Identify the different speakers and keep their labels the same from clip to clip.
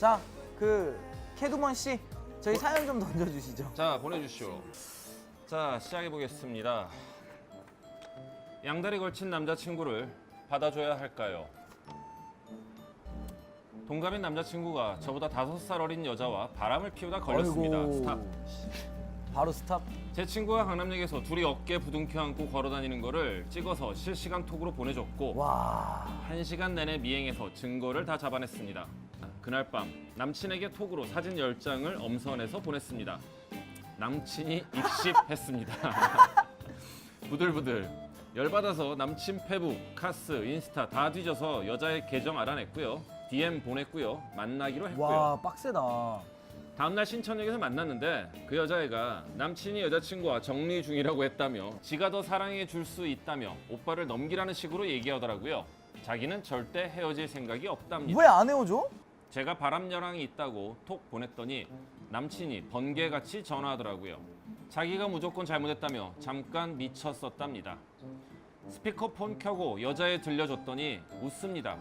Speaker 1: 자, 캐두먼 씨, 저희 사연 좀 던져주시죠.
Speaker 2: 자, 보내주시오. 자, 시작해보겠습니다. 양다리 걸친 남자친구를 받아줘야 할까요? 동갑인 남자친구가 저보다 5살 어린 여자와 바람을 피우다 걸렸습니다.
Speaker 1: 아이고.
Speaker 2: 스탑.
Speaker 1: 바로 스탑.
Speaker 2: 제 친구가 강남역에서 둘이 어깨 부둥켜 안고 걸어다니는 거를 찍어서 실시간 톡으로 보내줬고
Speaker 1: 와.
Speaker 2: 1시간 내내 미행해서 증거를 다 잡아냈습니다. 그날 밤 남친에게 톡으로 사진 10장을 엄선해서 보냈습니다. 남친이 입십했습니다. 부들부들. 열받아서 남친 페북, 카스, 인스타 다 뒤져서 여자의 계정 알아냈고요. DM 보냈고요. 만나기로 했고요.
Speaker 1: 와, 빡세다.
Speaker 2: 다음날 신천역에서 만났는데 그 여자애가 남친이 여자친구와 정리 중이라고 했다며 지가 더 사랑해 줄 수 있다며 오빠를 넘기라는 식으로 얘기하더라고요. 자기는 절대 헤어질 생각이 없답니다.
Speaker 1: 왜 안 헤어져?
Speaker 2: 제가 바람여랑이 있다고 톡 보냈더니 남친이 번개같이 전화하더라고요. 자기가 무조건 잘못했다며 잠깐 미쳤었답니다. 스피커폰 켜고 여자애 들려줬더니 웃습니다.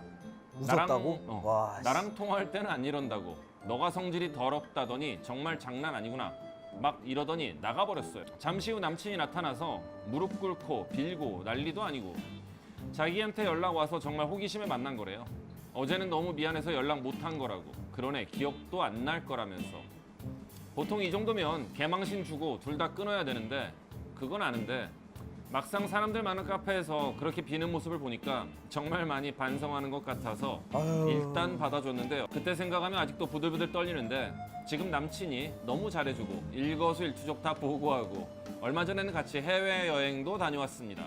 Speaker 1: 웃었다고? 와,
Speaker 2: 나랑 통화할 때는 안 이런다고. 너가 성질이 더럽다더니 정말 장난 아니구나. 막 이러더니 나가버렸어요. 잠시 후 남친이 나타나서 무릎 꿇고 빌고 난리도 아니고 자기한테 연락 와서 정말 호기심에 만난 거래요. 어제는 너무 미안해서 연락 못한 거라고. 그러네 기억도 안 날 거라면서. 보통 이 정도면 개망신 주고 둘 다 끊어야 되는데 그건 아는데 막상 사람들 많은 카페에서 그렇게 비는 모습을 보니까 정말 많이 반성하는 것 같아서
Speaker 1: 아유.
Speaker 2: 일단 받아줬는데요. 그때 생각하면 아직도 부들부들 떨리는데 지금 남친이 너무 잘해주고 일거수일투족 다 보고하고 얼마 전에는 같이 해외여행도 다녀왔습니다.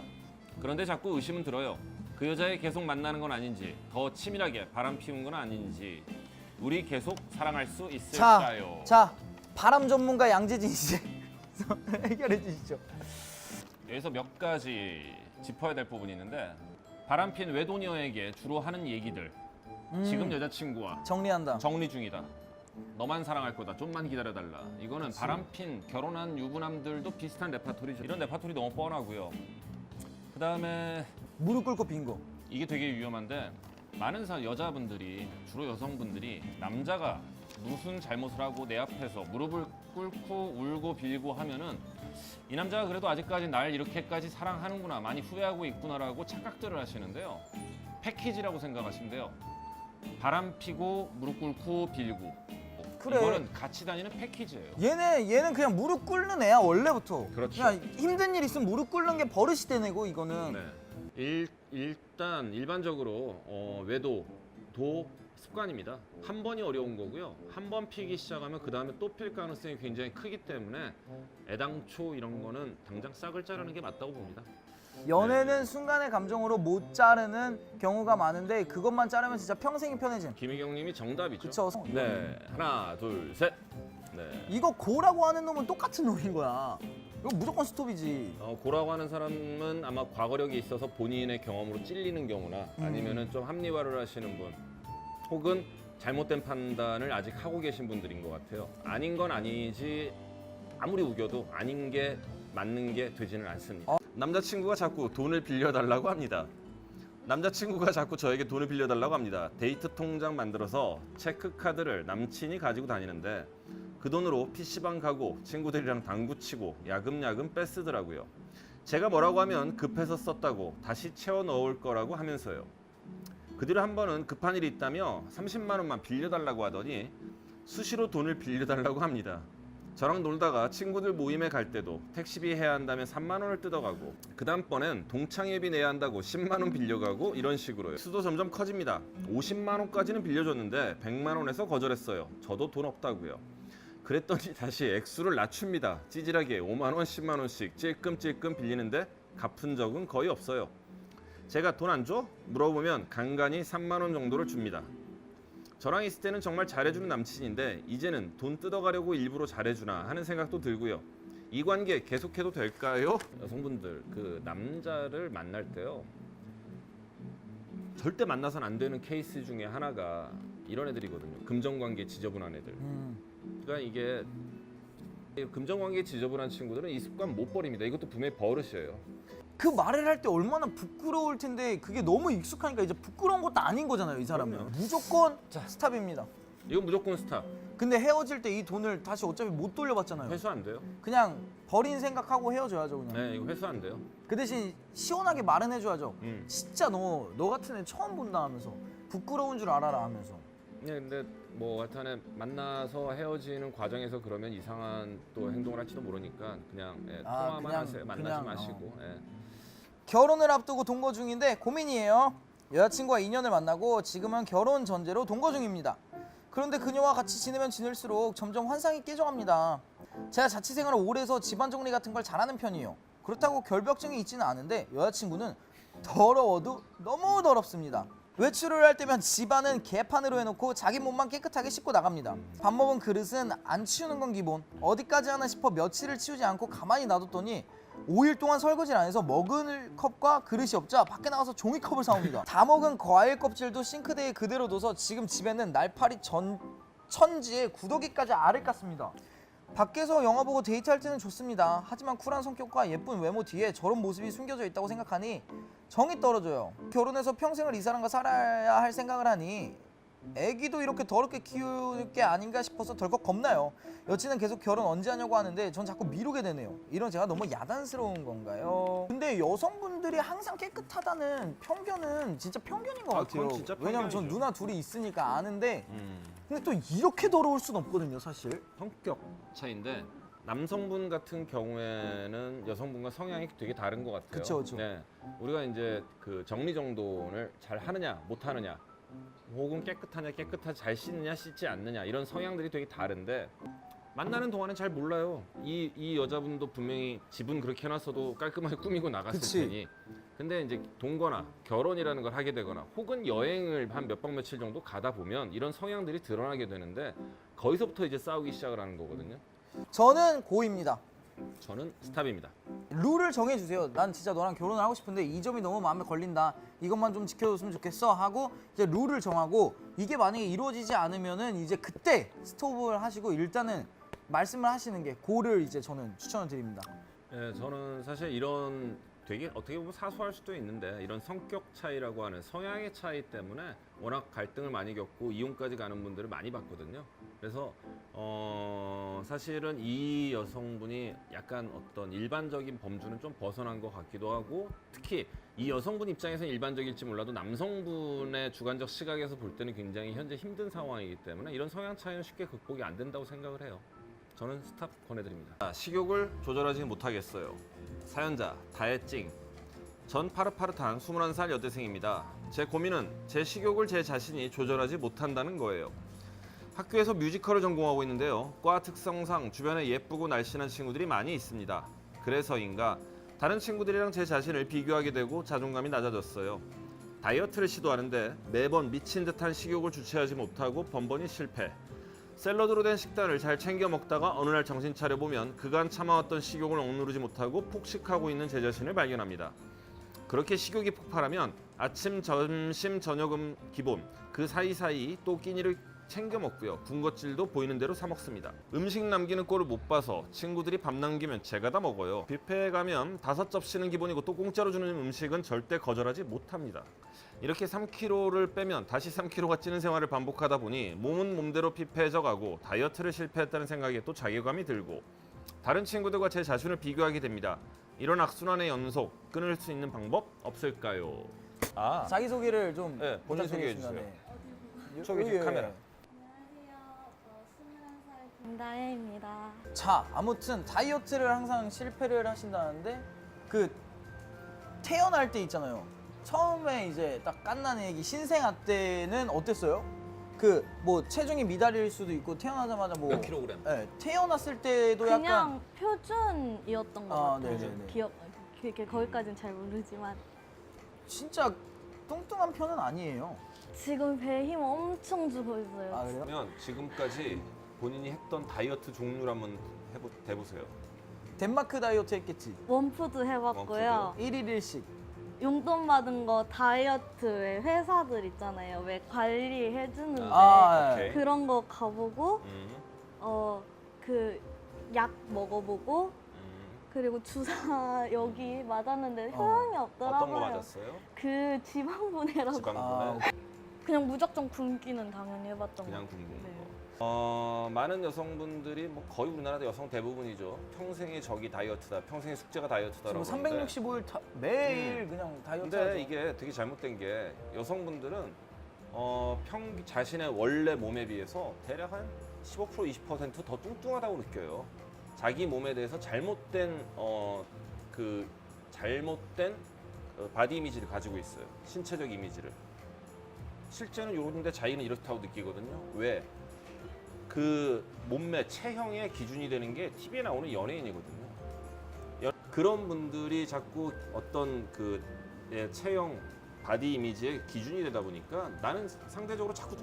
Speaker 2: 그런데 자꾸 의심은 들어요. 그 여자애 계속 만나는 건 아닌지 더 치밀하게 바람 피운 건 아닌지 우리 계속 사랑할 수 있을까요?
Speaker 1: 자, 바람 전문가 양재진 씨 해결해 주시죠.
Speaker 2: 여기서 몇 가지 짚어야 될 부분이 있는데 바람핀 외도녀에게 주로 하는 얘기들. 지금 여자친구와
Speaker 1: 정리한다.
Speaker 2: 정리 중이다. 너만 사랑할 거다. 좀만 기다려달라. 이거는 바람핀 결혼한 유부남들도 비슷한 레파토리죠. 이런 레파토리 너무 뻔하고요. 그 다음에
Speaker 1: 무릎 꿇고 빈 거.
Speaker 2: 이게 되게 위험한데 많은 여자분들이 주로 여성분들이 남자가 무슨 잘못을 하고 내 앞에서 무릎을 꿇고 울고 빌고 하면은 이 남자가 그래도 아직까지 날 이렇게까지 사랑하는구나 많이 후회하고 있구나라고 착각들을 하시는데요. 패키지라고 생각하시면 돼요. 바람 피고 무릎 꿇고 빌고
Speaker 1: 그래.
Speaker 2: 이거는 같이 다니는 패키지예요.
Speaker 1: 얘는 그냥 무릎 꿇는 애야 원래부터.
Speaker 2: 그렇죠.
Speaker 1: 그냥 힘든 일 있으면 무릎 꿇는 게 버릇이 되네고 이거는.
Speaker 2: 네. 일단 일반적으로 외도도 습관입니다. 한 번이 어려운 거고요. 한 번 피기 시작하면 그 다음에 또 필 가능성이 굉장히 크기 때문에 애당초 이런 거는 당장 싹을 자르는 게 맞다고 봅니다.
Speaker 1: 연애는 순간의 감정으로 못 자르는 경우가 많은데 그것만 자르면 진짜 평생이 편해짐.
Speaker 2: 김희경님이 정답이죠.
Speaker 1: 그쵸?
Speaker 2: 네, 하나, 둘, 셋. 네.
Speaker 1: 이거 고라고 하는 놈은 똑같은 놈인 거야. 이거 무조건 스톱이지.
Speaker 2: 고라고 하는 사람은 아마 과거력이 있어서 본인의 경험으로 찔리는 경우나 아니면은 좀 합리화를 하시는 분 혹은 잘못된 판단을 아직 하고 계신 분들인 것 같아요. 아닌 건 아니지 아무리 우겨도 아닌 게 맞는 게 되지는 않습니다. 남자친구가 자꾸 돈을 빌려달라고 합니다. 남자친구가 자꾸 저에게 돈을 빌려달라고 합니다. 데이트 통장 만들어서 체크카드를 남친이 가지고 다니는데 그 돈으로 PC방 가고 친구들이랑 당구 치고 야금야금 뺏쓰더라고요. 제가 뭐라고 하면 급해서 썼다고 다시 채워 넣을 거라고 하면서요. 그 뒤로 한 번은 급한 일이 있다며 30만 원만 빌려달라고 하더니 수시로 돈을 빌려달라고 합니다. 저랑 놀다가 친구들 모임에 갈 때도 택시비 해야 한다면 3만 원을 뜯어가고 그 다음번엔 동창회비 내야 한다고 10만 원 빌려가고 이런 식으로요. 수도 점점 커집니다. 50만 원까지는 빌려줬는데 100만 원에서 거절했어요. 저도 돈 없다고요. 그랬더니 다시 액수를 낮춥니다. 찌질하게 5만 원, 10만 원씩 찔끔찔끔 빌리는데 갚은 적은 거의 없어요. 제가 돈 안 줘? 물어보면 간간히 3만 원 정도를 줍니다. 저랑 있을 때는 정말 잘해주는 남친인데 이제는 돈 뜯어가려고 일부러 잘해주나 하는 생각도 들고요. 이 관계 계속해도 될까요? 여성분들 그 남자를 만날 때요 절대 만나선 안 되는 케이스 중에 하나가 이런 애들이거든요. 금전관계 지저분한 애들. 그러니까 이게 금전관계 지저분한 친구들은 이 습관 못 버립니다. 이것도 분명히 버릇이에요.
Speaker 1: 그 말을 할 때 얼마나 부끄러울 텐데 그게 너무 익숙하니까 이제 부끄러운 것도 아닌 거잖아요 이 사람은. 무조건 스탑입니다.
Speaker 2: 이건 무조건 스탑.
Speaker 1: 근데 헤어질 때 이 돈을 다시 어차피 못 돌려받잖아요.
Speaker 2: 회수 안 돼요.
Speaker 1: 그냥 버린 생각하고 헤어져야죠 그냥.
Speaker 2: 네, 이거 회수 안 돼요.
Speaker 1: 그 대신 시원하게 말은 해줘야죠.
Speaker 2: 음.
Speaker 1: 진짜 너 같은 애 처음 본다 하면서 부끄러운 줄 알아라 하면서.
Speaker 2: 네, 근데 뭐 하여튼에 만나서 헤어지는 과정에서 그러면 이상한 또 행동을 할지도 모르니까 그냥 통화만
Speaker 1: 그냥,
Speaker 2: 하세요. 만나지
Speaker 1: 그냥,
Speaker 2: 마시고. 예.
Speaker 1: 결혼을 앞두고 동거 중인데 고민이에요. 여자친구와 2년을 만나고 지금은 결혼 전제로 동거 중입니다. 그런데 그녀와 같이 지내면 지낼수록 점점 환상이 깨져갑니다. 제가 자취생활을 오래 해서 집안 정리 같은 걸 잘하는 편이에요. 그렇다고 결벽증이 있지는 않은데 여자친구는 더러워도 너무 더럽습니다. 외출을 할 때면 집안은 개판으로 해놓고 자기 몸만 깨끗하게 씻고 나갑니다. 밥 먹은 그릇은 안 치우는 건 기본. 어디까지 하나 싶어 며칠을 치우지 않고 가만히 놔뒀더니 5일 동안 설거지를 안 해서 먹을 컵과 그릇이 없자 밖에 나가서 종이컵을 사옵니다. 다 먹은 과일 껍질도 싱크대에 그대로 둬서 지금 집에는 날파리 천지에 구더기까지 알을 깠습니다. 밖에서 영화 보고 데이트할 때는 좋습니다. 하지만 쿨한 성격과 예쁜 외모 뒤에 저런 모습이 숨겨져 있다고 생각하니 정이 떨어져요. 결혼해서 평생을 이 사람과 살아야 할 생각을 하니 애기도 이렇게 더럽게 키울 게 아닌가 싶어서 덜컥 겁나요. 여친은 계속 결혼 언제 하냐고 하는데 전 자꾸 미루게 되네요. 이런 제가 너무 야단스러운 건가요? 근데 여성분들이 항상 깨끗하다는 편견은 진짜 편견인 것
Speaker 2: 아,
Speaker 1: 같아요.
Speaker 2: 그건 진짜
Speaker 1: 왜냐면 전
Speaker 2: 편견이죠.
Speaker 1: 누나 둘이 있으니까 아는데 근데 또 이렇게 더러울 순 없거든요 사실.
Speaker 2: 성격 차이인데 남성분 같은 경우에는 여성분과 성향이 되게 다른 것 같아요.
Speaker 1: 그쵸, 그쵸.
Speaker 2: 네, 우리가 이제 그 정리정돈을 잘 하느냐 못 하느냐, 혹은 깨끗하지 잘 씻느냐 씻지 않느냐 이런 성향들이 되게 다른데 만나는 동안은 잘 몰라요. 이 여자분도 분명히 집은 그렇게 해놨어도 깔끔하게 꾸미고 나갔을
Speaker 1: 그치.
Speaker 2: 테니. 근데 이제 동거나 결혼이라는 걸 하게 되거나 혹은 여행을 한 몇 박 며칠 정도 가다 보면 이런 성향들이 드러나게 되는데 거기서부터 이제 싸우기 시작을 하는 거거든요.
Speaker 1: 저는 고입니다.
Speaker 2: 저는 스탑입니다.
Speaker 1: 룰을 정해주세요. 난 진짜 너랑 결혼을 하고 싶은데 이 점이 너무 마음에 걸린다. 이것만 좀 지켜줬으면 좋겠어 하고 이제 룰을 정하고 이게 만약에 이루어지지 않으면은 이제 그때 스톱을 하시고 일단은 말씀을 하시는 게 고를 이제 저는 추천을 드립니다.
Speaker 2: 예, 저는 사실 이런 되게 어떻게 보면 사소할 수도 있는데 이런 성격 차이라고 하는 성향의 차이 때문에 워낙 갈등을 많이 겪고 이혼까지 가는 분들을 많이 봤거든요. 그래서 사실은 이 여성분이 약간 어떤 일반적인 범주는 좀 벗어난 것 같기도 하고, 특히 이 여성분 입장에서는 일반적일지 몰라도 남성분의 주관적 시각에서 볼 때는 굉장히 현재 힘든 상황이기 때문에 이런 성향 차이는 쉽게 극복이 안 된다고 생각을 해요. 저는 스탑 권해드립니다. 식욕을 조절하지 못하겠어요. 사연자 다혜찡. 전 파릇파릇한 21살 여대생입니다. 제 고민은 제 식욕을 제 자신이 조절하지 못한다는 거예요. 학교에서 뮤지컬을 전공하고 있는데요. 과 특성상 주변에 예쁘고 날씬한 친구들이 많이 있습니다. 그래서인가 다른 친구들이랑 제 자신을 비교하게 되고 자존감이 낮아졌어요. 다이어트를 시도하는데 매번 미친 듯한 식욕을 주체하지 못하고 번번이 실패. 샐러드로 된 식단을 잘 챙겨 먹다가 어느 날 정신 차려보면 그간 참아왔던 식욕을 억누르지 못하고 폭식하고 있는 제 자신을 발견합니다. 그렇게 식욕이 폭발하면 아침, 점심, 저녁은 기본, 그 사이사이 또 끼니를 챙겨 먹고요. 군것질도 보이는 대로 사 먹습니다. 음식 남기는 꼴을 못 봐서 친구들이 밥 남기면 제가 다 먹어요. 뷔페에 가면 5접시는 기본이고 또 공짜로 주는 음식은 절대 거절하지 못합니다. 이렇게 3kg를 빼면 다시 3kg가 찌는 생활을 반복하다 보니 몸은 몸대로 피폐해져 가고 다이어트를 실패했다는 생각에 또 자괴감이 들고 다른 친구들과 제 자신을 비교하게 됩니다. 이런 악순환의 연속 끊을 수 있는 방법 없을까요?
Speaker 1: 자기소개를 좀
Speaker 2: 네, 본인 소개해
Speaker 1: 부탁드리겠습니다.
Speaker 2: 주세요.
Speaker 1: 네.
Speaker 2: 저기 지금 카메라.
Speaker 3: 안녕하세요. 저 21살 김다혜입니다.
Speaker 1: 자, 아무튼 다이어트를 항상 실패를 하신다는데 그 태어날 때 있잖아요. 처음에 이제 딱 갓난 애기 신생아 때는 어땠어요? 그 뭐 체중이 미달일 수도 있고 태어나자마자 뭐
Speaker 2: 몇 킬로그램?
Speaker 1: 네, 태어났을 때도
Speaker 3: 그냥
Speaker 1: 약간
Speaker 3: 표준이었던 것
Speaker 1: 아,
Speaker 3: 같아요.
Speaker 1: 네네네.
Speaker 3: 그렇게 거기까지는 잘 모르지만
Speaker 1: 진짜 뚱뚱한 편은 아니에요.
Speaker 3: 지금 배 힘 엄청 주고 있어요.
Speaker 1: 아 그래요?
Speaker 2: 그러면 지금까지 본인이 했던 다이어트 종류를 한번 해보세요.
Speaker 1: 덴마크 다이어트 했겠지.
Speaker 3: 원푸드 해봤고요.
Speaker 1: 1일 1식.
Speaker 3: 용돈 받은 거 다이어트 왜 회사들 있잖아요. 왜 관리해주는데
Speaker 1: 아,
Speaker 2: 오케이.
Speaker 3: 그런 거 가보고 그 약 먹어보고 그리고 주사 여기 맞았는데 효용이 없더라고요.
Speaker 2: 어떤 거 맞았어요?
Speaker 3: 그 지방분해라고.
Speaker 2: 지방분해?
Speaker 1: 아,
Speaker 3: 그냥 무작정 굶기는 당연히 해봤던 거.
Speaker 2: 그냥 굶는
Speaker 3: 네.
Speaker 2: 많은 여성분들이 뭐 거의 우리나라 여성 대부분이죠. 평생의 적이 다이어트다, 평생의 숙제가 다이어트다라고.
Speaker 1: 지금
Speaker 2: 하는데
Speaker 1: 365일 매일 그냥 다이어트
Speaker 2: 근데
Speaker 1: 하죠.
Speaker 2: 이게 되게 잘못된 게 여성분들은 자신의 원래 몸에 비해서 대략 한 15% 20%더 뚱뚱하다고 느껴요. 자기 몸에 대해서 잘못된 바디 이미지를 가지고 있어요. 신체적 이미지를. 실제는 요런데 자기는 이렇다고 느끼거든요. 왜? 그 몸매, 체형의 기준이 되는 게 TV에 나오는 연예인이거든요. 그런 분들이 자꾸 어떤 체형, 바디 이미지의 기준이 되다 보니까 나는 상대적으로 자꾸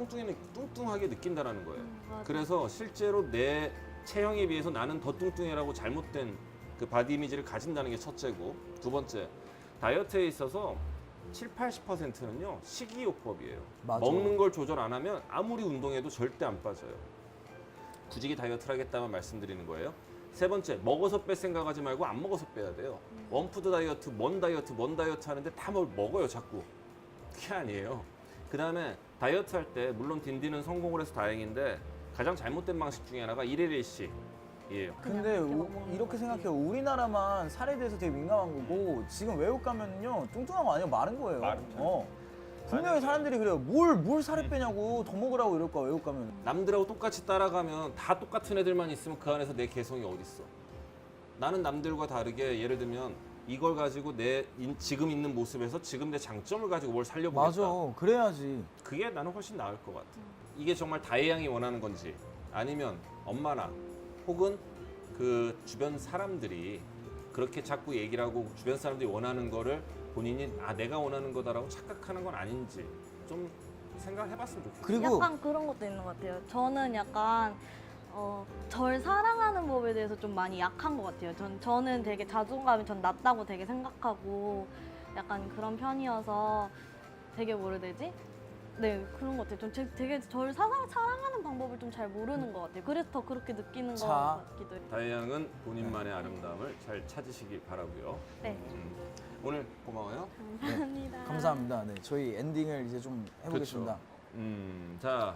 Speaker 2: 뚱뚱하게 느낀다라는 거예요.
Speaker 3: 맞아.
Speaker 2: 그래서 실제로 내 체형에 비해서 나는 더 뚱뚱해라고 잘못된 그 바디 이미지를 가진다는 게 첫째고, 두 번째, 다이어트에 있어서 70~80%는요 식이요법이에요.
Speaker 1: 맞아.
Speaker 2: 먹는 걸 조절 안 하면 아무리 운동해도 절대 안 빠져요. 굳이 다이어트를 하겠다면 말씀드리는 거예요. 세 번째, 먹어서 뺄 생각하지 말고 안 먹어서 빼야 돼요. 원푸드 다이어트, 뭔 다이어트 하는데 다 뭘 먹어요 자꾸. 그게 아니에요. 그 다음에 다이어트 할 때 물론 딘딘은 성공을 해서 다행인데 가장 잘못된 방식 중에 하나가 1일 1식이에요.
Speaker 1: 근데
Speaker 3: 그냥 그렇게 먹는
Speaker 1: 이렇게
Speaker 3: 거지.
Speaker 1: 생각해요. 우리나라만 살에 대해서 되게 민감한 거고 지금 외국 가면요 뚱뚱한 거 아니에요. 마른 거예요.
Speaker 2: 마른
Speaker 1: 분명히 사람들이 그래요. 뭘 살을 빼냐고 더 먹으라고 이럴 거야 외국 가면.
Speaker 2: 남들하고 똑같이 따라가면 다 똑같은 애들만 있으면 그 안에서 내 개성이 어딨어. 나는 남들과 다르게 예를 들면 이걸 가지고 지금 있는 모습에서 지금 내 장점을 가지고 뭘 살려보겠다.
Speaker 1: 맞아. 그래야지.
Speaker 2: 그게 나는 훨씬 나을 것 같아. 이게 정말 다혜양이 원하는 건지 아니면 엄마나 혹은 그 주변 사람들이 그렇게 자꾸 얘기를 하고 주변 사람들이 원하는 거를 본인이 내가 원하는 거다라고 착각하는 건 아닌지 좀 생각을 해봤으면 좋겠어요.
Speaker 1: 그리고
Speaker 3: 약간 그런 것도 있는 것 같아요. 저는 약간 절 사랑하는 법에 대해서 좀 많이 약한 것 같아요. 저는 되게 자존감이 전 낮다고 되게 생각하고 약간 그런 편이어서 되게 뭐라 해야 되지? 네, 그런 것 같아요. 전 되게 절 사랑하는 방법을 좀 잘 모르는 것 같아요. 그래서 더 그렇게 느끼는 것
Speaker 1: 자.
Speaker 3: 같기도 해요.
Speaker 2: 다혜양은 본인만의 아름다움을 잘 찾으시길 바라고요.
Speaker 3: 네,
Speaker 2: 오늘 고마워요.
Speaker 3: 감사합니다.
Speaker 1: 감사합니다. 네, 저희 엔딩을 이제 좀 해보겠습니다.
Speaker 2: 자.